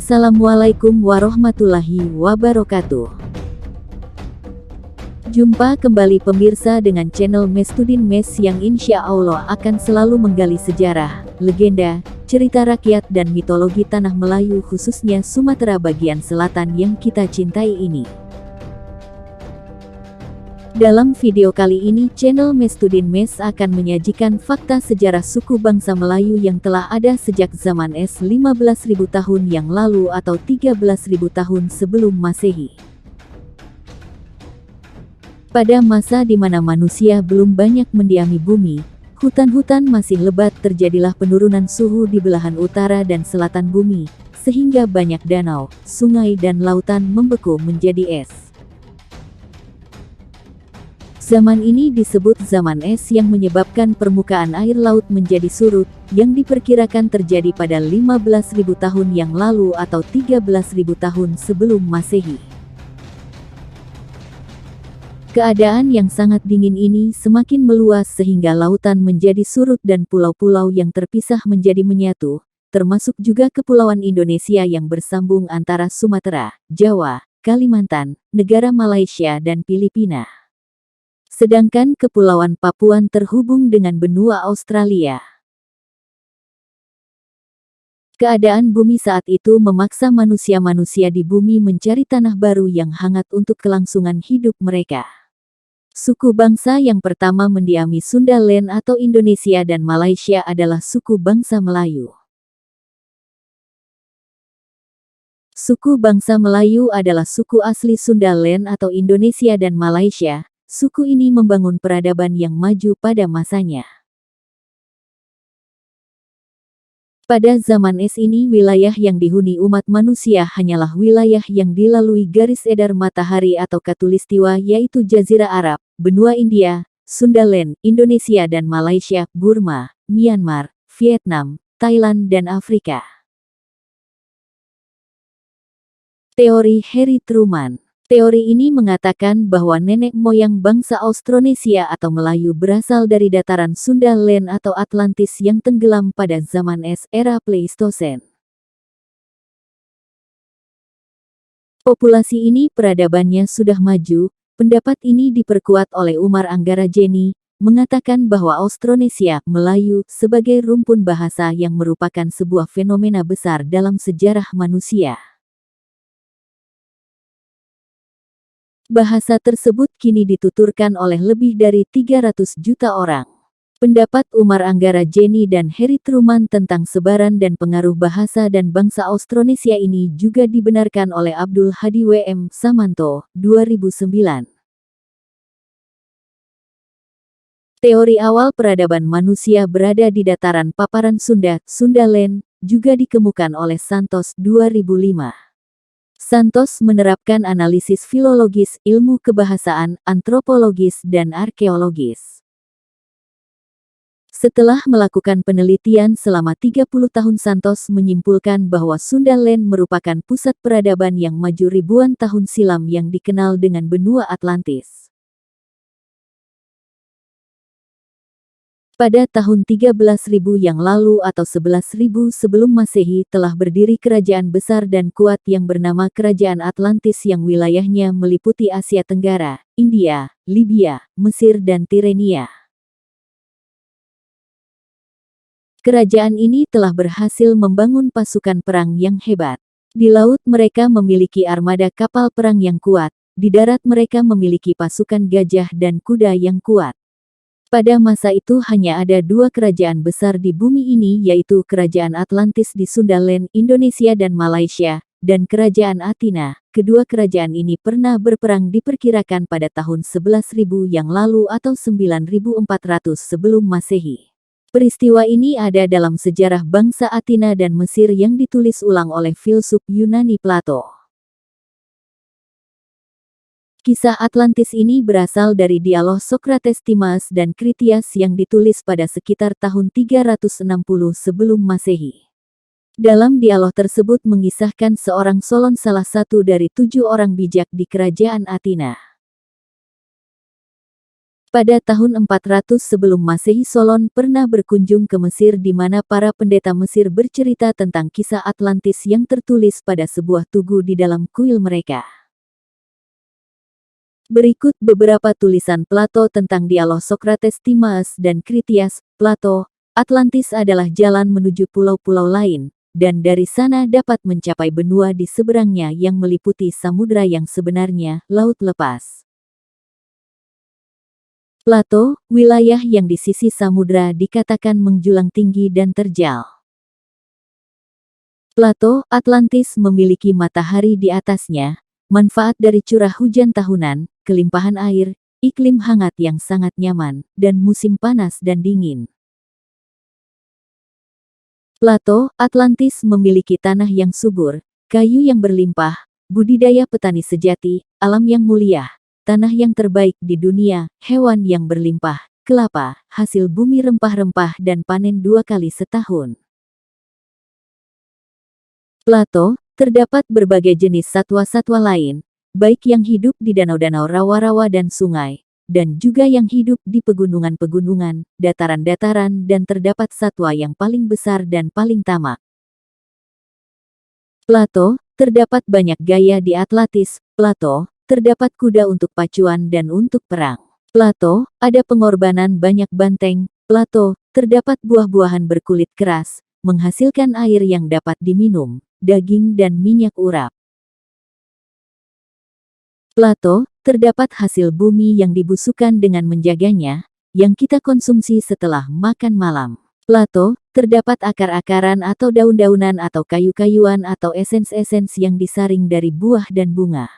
Assalamualaikum warahmatullahi wabarakatuh. Jumpa kembali pemirsa dengan channel Mestudin Mes yang insya Allah akan selalu menggali sejarah, legenda, cerita rakyat dan mitologi tanah Melayu khususnya Sumatera bagian selatan yang kita cintai ini. Dalam video kali ini channel Mestudin Mes akan menyajikan fakta sejarah suku bangsa Melayu yang telah ada sejak zaman 15.000 tahun yang lalu atau 13.000 tahun sebelum Masehi. Pada masa di mana manusia belum banyak mendiami bumi, hutan-hutan masih lebat, terjadilah penurunan suhu di belahan utara dan selatan bumi, sehingga banyak danau, sungai dan lautan membeku menjadi es. Zaman ini disebut zaman es yang menyebabkan permukaan air laut menjadi surut, yang diperkirakan terjadi pada 15.000 tahun yang lalu atau 13.000 tahun sebelum Masehi. Keadaan yang sangat dingin ini semakin meluas sehingga lautan menjadi surut dan pulau-pulau yang terpisah menjadi menyatu, termasuk juga kepulauan Indonesia yang bersambung antara Sumatera, Jawa, Kalimantan, negara Malaysia dan Filipina. Sedangkan Kepulauan Papuan terhubung dengan benua Australia. Keadaan bumi saat itu memaksa manusia-manusia di bumi mencari tanah baru yang hangat untuk kelangsungan hidup mereka. Suku bangsa yang pertama mendiami Sunda Land atau Indonesia dan Malaysia adalah suku bangsa Melayu. Suku bangsa Melayu adalah suku asli Sunda Land atau Indonesia dan Malaysia. Suku ini membangun peradaban yang maju pada masanya. Pada zaman es ini wilayah yang dihuni umat manusia hanyalah wilayah yang dilalui garis edar matahari atau khatulistiwa yaitu Jazirah Arab, benua India, Sunda Land, Indonesia dan Malaysia, Burma, Myanmar, Vietnam, Thailand dan Afrika. Teori Harry Truman. Teori ini mengatakan bahwa nenek moyang bangsa Austronesia atau Melayu berasal dari dataran Sunda Land atau Atlantis yang tenggelam pada zaman es era Pleistosen. Populasi ini peradabannya sudah maju. Pendapat ini diperkuat oleh Umar Anggarajeni, mengatakan bahwa Austronesia, Melayu, sebagai rumpun bahasa yang merupakan sebuah fenomena besar dalam sejarah manusia. Bahasa tersebut kini dituturkan oleh lebih dari 300 juta orang. Pendapat Umar Anggarajeni dan Harry Truman tentang sebaran dan pengaruh bahasa dan bangsa Austronesia ini juga dibenarkan oleh Abdul Hadi W.M. Samanto, 2009. Teori awal peradaban manusia berada di dataran paparan Sunda, Sunda Land, juga dikemukakan oleh Santos, 2005. Santos menerapkan analisis filologis, ilmu kebahasaan, antropologis, dan arkeologis. Setelah melakukan penelitian selama 30 tahun Santos menyimpulkan bahwa Sunda Land merupakan pusat peradaban yang maju ribuan tahun silam yang dikenal dengan benua Atlantis. Pada tahun 13.000 yang lalu atau 11.000 sebelum Masehi telah berdiri kerajaan besar dan kuat yang bernama Kerajaan Atlantis yang wilayahnya meliputi Asia Tenggara, India, Libya, Mesir dan Tirenia. Kerajaan ini telah berhasil membangun pasukan perang yang hebat. Di laut mereka memiliki armada kapal perang yang kuat, di darat mereka memiliki pasukan gajah dan kuda yang kuat. Pada masa itu hanya ada dua kerajaan besar di bumi ini yaitu Kerajaan Atlantis di Sunda Land, Indonesia dan Malaysia, dan Kerajaan Athena. Kedua kerajaan ini pernah berperang diperkirakan pada tahun 11.000 yang lalu atau 9.400 sebelum Masehi. Peristiwa ini ada dalam sejarah bangsa Athena dan Mesir yang ditulis ulang oleh filsuf Yunani Plato. Kisah Atlantis ini berasal dari dialog Socrates, Timaeus dan Critias yang ditulis pada sekitar tahun 360 sebelum Masehi. Dalam dialog tersebut mengisahkan seorang Solon, salah satu dari 7 orang bijak di kerajaan Athena. Pada tahun 400 sebelum Masehi, Solon pernah berkunjung ke Mesir di mana para pendeta Mesir bercerita tentang kisah Atlantis yang tertulis pada sebuah tugu di dalam kuil mereka. Berikut beberapa tulisan Plato tentang dialog Socrates, Timaeus dan Critias. Plato, Atlantis adalah jalan menuju pulau-pulau lain, dan dari sana dapat mencapai benua di seberangnya yang meliputi samudra yang sebenarnya, laut lepas. Plato, wilayah yang di sisi samudra dikatakan menjulang tinggi dan terjal. Plato, Atlantis memiliki matahari di atasnya, manfaat dari curah hujan tahunan, kelimpahan air, iklim hangat yang sangat nyaman, dan musim panas dan dingin. Plato, Atlantis memiliki tanah yang subur, kayu yang berlimpah, budidaya petani sejati, alam yang mulia, tanah yang terbaik di dunia, hewan yang berlimpah, kelapa, hasil bumi rempah-rempah dan panen 2 kali setahun. Plato, terdapat berbagai jenis satwa-satwa lain, baik yang hidup di danau-danau, rawa-rawa dan sungai, dan juga yang hidup di pegunungan-pegunungan, dataran-dataran dan terdapat satwa yang paling besar dan paling tamak. Plato, terdapat banyak gaya di Atlantis. Plato, terdapat kuda untuk pacuan dan untuk perang. Plato, ada pengorbanan banyak banteng. Plato, terdapat buah-buahan berkulit keras, menghasilkan air yang dapat diminum, daging dan minyak urap. Plato, terdapat hasil bumi yang dibusukan dengan menjaganya, yang kita konsumsi setelah makan malam. Plato, terdapat akar-akaran atau daun-daunan atau kayu-kayuan atau esens-esens yang disaring dari buah dan bunga.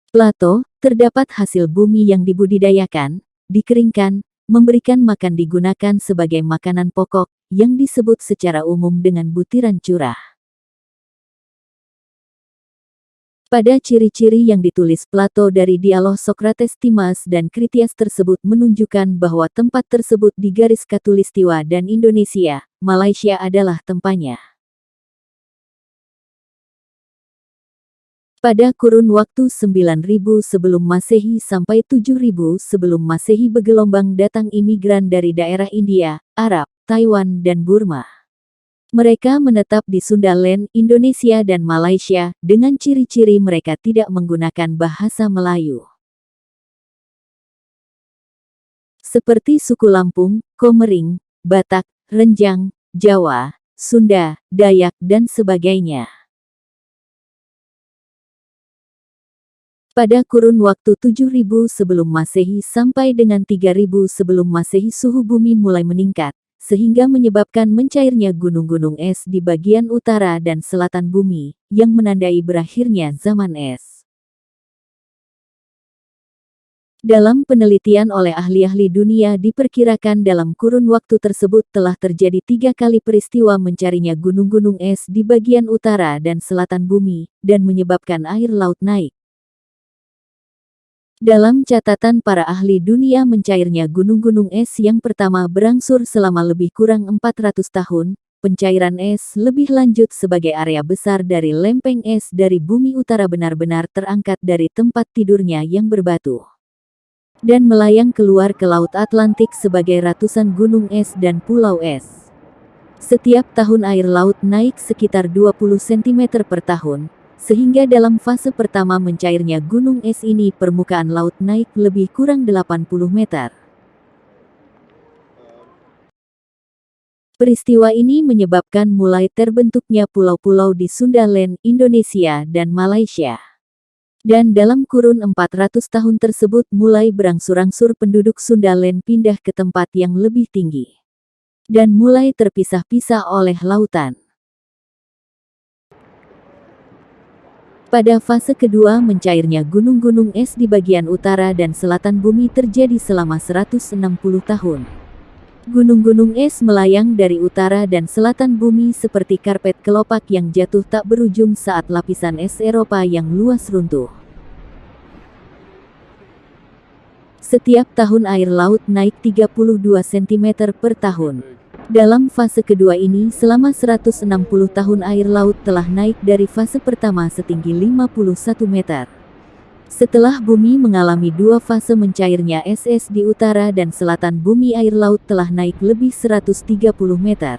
Plato, terdapat hasil bumi yang dibudidayakan, dikeringkan, memberikan makan, digunakan sebagai makanan pokok, yang disebut secara umum dengan butiran curah. Pada ciri-ciri yang ditulis Plato dari dialog Socrates, Timaeus dan Critias tersebut menunjukkan bahwa tempat tersebut di garis Khatulistiwa dan Indonesia, Malaysia adalah tempatnya. Pada kurun waktu 9000 sebelum Masehi sampai 7000 sebelum Masehi bergelombang datang imigran dari daerah India, Arab, Taiwan dan Burma. Mereka menetap di Sundaland, Indonesia dan Malaysia, dengan ciri-ciri mereka tidak menggunakan bahasa Melayu. Seperti suku Lampung, Komering, Batak, Renjang, Jawa, Sunda, Dayak dan sebagainya. Pada kurun waktu 7000 sebelum Masehi sampai dengan 3000 sebelum Masehi suhu bumi mulai meningkat, sehingga menyebabkan mencairnya gunung-gunung es di bagian utara dan selatan bumi, yang menandai berakhirnya zaman es. Dalam penelitian oleh ahli-ahli dunia diperkirakan dalam kurun waktu tersebut telah terjadi 3 kali peristiwa mencarinya gunung-gunung es di bagian utara dan selatan bumi, dan menyebabkan air laut naik. Dalam catatan para ahli dunia, mencairnya gunung-gunung es yang pertama berangsur selama lebih kurang 400 tahun, pencairan es lebih lanjut sebagai area besar dari lempeng es dari bumi utara benar-benar terangkat dari tempat tidurnya yang berbatu, dan melayang keluar ke Laut Atlantik sebagai ratusan gunung es dan pulau es. Setiap tahun air laut naik sekitar 20 cm per tahun, sehingga dalam fase pertama mencairnya gunung es ini permukaan laut naik lebih kurang 80 meter. Peristiwa ini menyebabkan mulai terbentuknya pulau-pulau di Sundaland, Indonesia dan Malaysia. Dan dalam kurun 400 tahun tersebut mulai berangsur-angsur penduduk Sundaland pindah ke tempat yang lebih tinggi, dan mulai terpisah-pisah oleh lautan. Pada fase kedua mencairnya gunung-gunung es di bagian utara dan selatan bumi terjadi selama 160 tahun. Gunung-gunung es melayang dari utara dan selatan bumi seperti karpet kelopak yang jatuh tak berujung saat lapisan es Eropa yang luas runtuh. Setiap tahun air laut naik 32 cm per tahun. Dalam fase kedua ini selama 160 tahun air laut telah naik dari fase pertama setinggi 51 meter. Setelah bumi mengalami dua fase mencairnya es di utara dan selatan bumi air laut telah naik lebih 130 meter.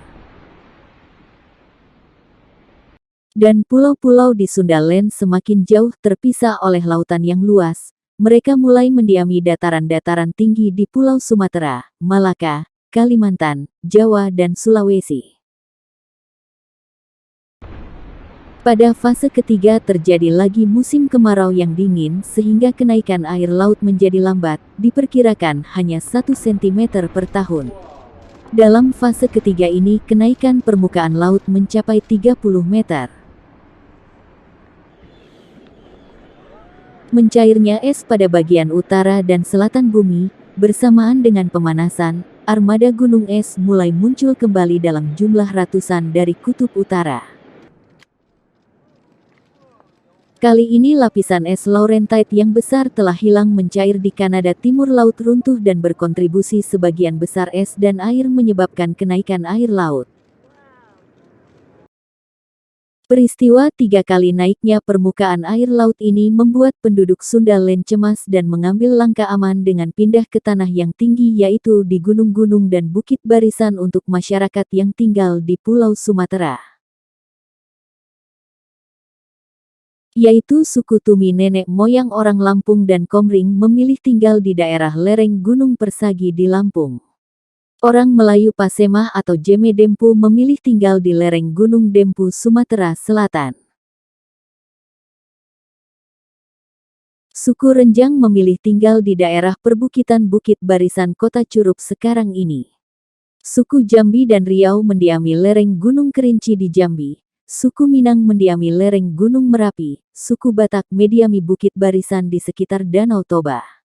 Dan pulau-pulau di Sundaland semakin jauh terpisah oleh lautan yang luas. Mereka mulai mendiami dataran-dataran tinggi di Pulau Sumatera, Malaka, Kalimantan, Jawa dan Sulawesi. Pada fase ketiga terjadi lagi musim kemarau yang dingin sehingga kenaikan air laut menjadi lambat, diperkirakan hanya 1 cm per tahun. Dalam fase ketiga ini kenaikan permukaan laut mencapai 30 meter. Mencairnya es pada bagian utara dan selatan bumi, bersamaan dengan pemanasan, armada gunung es mulai muncul kembali dalam jumlah ratusan dari kutub utara. Kali ini lapisan es Laurentide yang besar telah hilang mencair di Kanada Timur laut runtuh dan berkontribusi sebagian besar es dan air menyebabkan kenaikan air laut. Peristiwa 3 kali naiknya permukaan air laut ini membuat penduduk Sundaland cemas dan mengambil langkah aman dengan pindah ke tanah yang tinggi yaitu di gunung-gunung dan bukit barisan untuk masyarakat yang tinggal di Pulau Sumatera. Yaitu suku Tumi nenek moyang orang Lampung dan Komring memilih tinggal di daerah lereng Gunung Persagi di Lampung. Orang Melayu Pasemah atau Jeme Dempu memilih tinggal di lereng Gunung Dempu Sumatera Selatan. Suku Renjang memilih tinggal di daerah perbukitan Bukit Barisan Kota Curup sekarang ini. Suku Jambi dan Riau mendiami lereng Gunung Kerinci di Jambi. Suku Minang mendiami lereng Gunung Merapi, suku Batak mendiami Bukit Barisan di sekitar Danau Toba.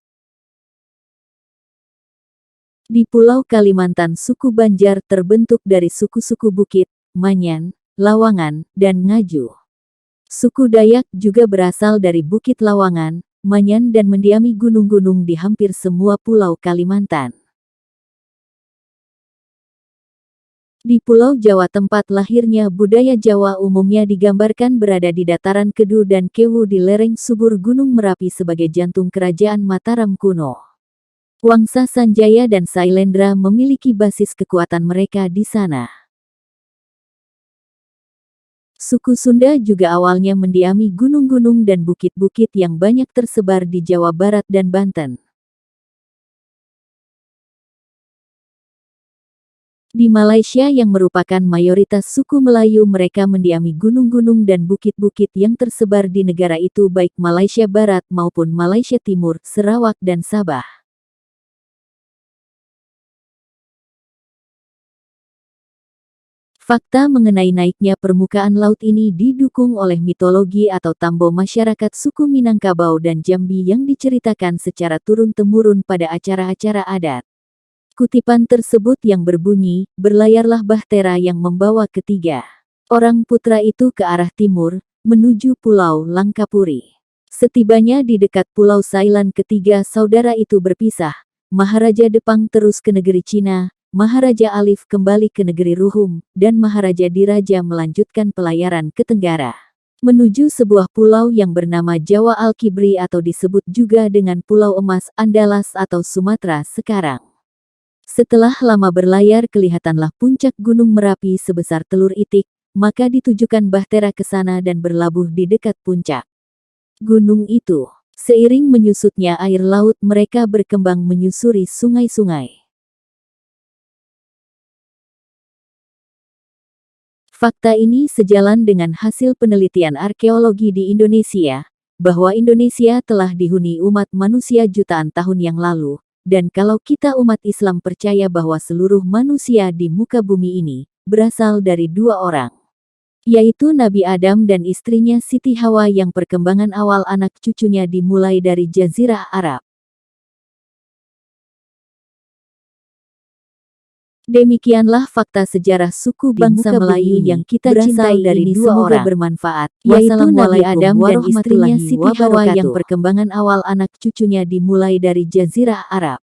Di Pulau Kalimantan suku Banjar terbentuk dari suku-suku Bukit, Manyan, Lawangan, dan Ngaju. Suku Dayak juga berasal dari Bukit Lawangan, Manyan dan mendiami gunung-gunung di hampir semua pulau Kalimantan. Di Pulau Jawa tempat lahirnya budaya Jawa umumnya digambarkan berada di dataran Kedu dan Kewu di lereng subur Gunung Merapi sebagai jantung kerajaan Mataram kuno. Wangsa Sanjaya dan Sailendra memiliki basis kekuatan mereka di sana. Suku Sunda juga awalnya mendiami gunung-gunung dan bukit-bukit yang banyak tersebar di Jawa Barat dan Banten. Di Malaysia yang merupakan mayoritas suku Melayu mereka mendiami gunung-gunung dan bukit-bukit yang tersebar di negara itu baik Malaysia Barat maupun Malaysia Timur, Sarawak dan Sabah. Fakta mengenai naiknya permukaan laut ini didukung oleh mitologi atau tambo masyarakat suku Minangkabau dan Jambi yang diceritakan secara turun-temurun pada acara-acara adat. Kutipan tersebut yang berbunyi, berlayarlah Bahtera yang membawa ketiga orang putra itu ke arah timur, menuju Pulau Langkapuri. Setibanya di dekat Pulau Sailan ketiga saudara itu berpisah, Maharaja Depang terus ke negeri Cina, Maharaja Alif kembali ke negeri Ruhum, dan Maharaja Diraja melanjutkan pelayaran ke Tenggara. Menuju sebuah pulau yang bernama Jawa Al-Kibri atau disebut juga dengan Pulau Emas Andalas atau Sumatera sekarang. Setelah lama berlayar kelihatanlah puncak Gunung Merapi sebesar telur itik, maka ditujukan Bahtera ke sana dan berlabuh di dekat puncak gunung itu. Seiring menyusutnya air laut mereka berkembang menyusuri sungai-sungai. Fakta ini sejalan dengan hasil penelitian arkeologi di Indonesia, bahwa Indonesia telah dihuni umat manusia jutaan tahun yang lalu, dan kalau kita umat Islam percaya bahwa seluruh manusia di muka bumi ini berasal dari dua orang, yaitu Nabi Adam dan istrinya Siti Hawa yang perkembangan awal anak cucunya dimulai dari Jazirah Arab. Demikianlah fakta sejarah suku bangsa Melayu yang kita cintai dari dua orang bermanfaat, yaitu Nabi Adam dan istrinya Siti Hawa yang perkembangan awal anak cucunya dimulai dari Jazirah Arab.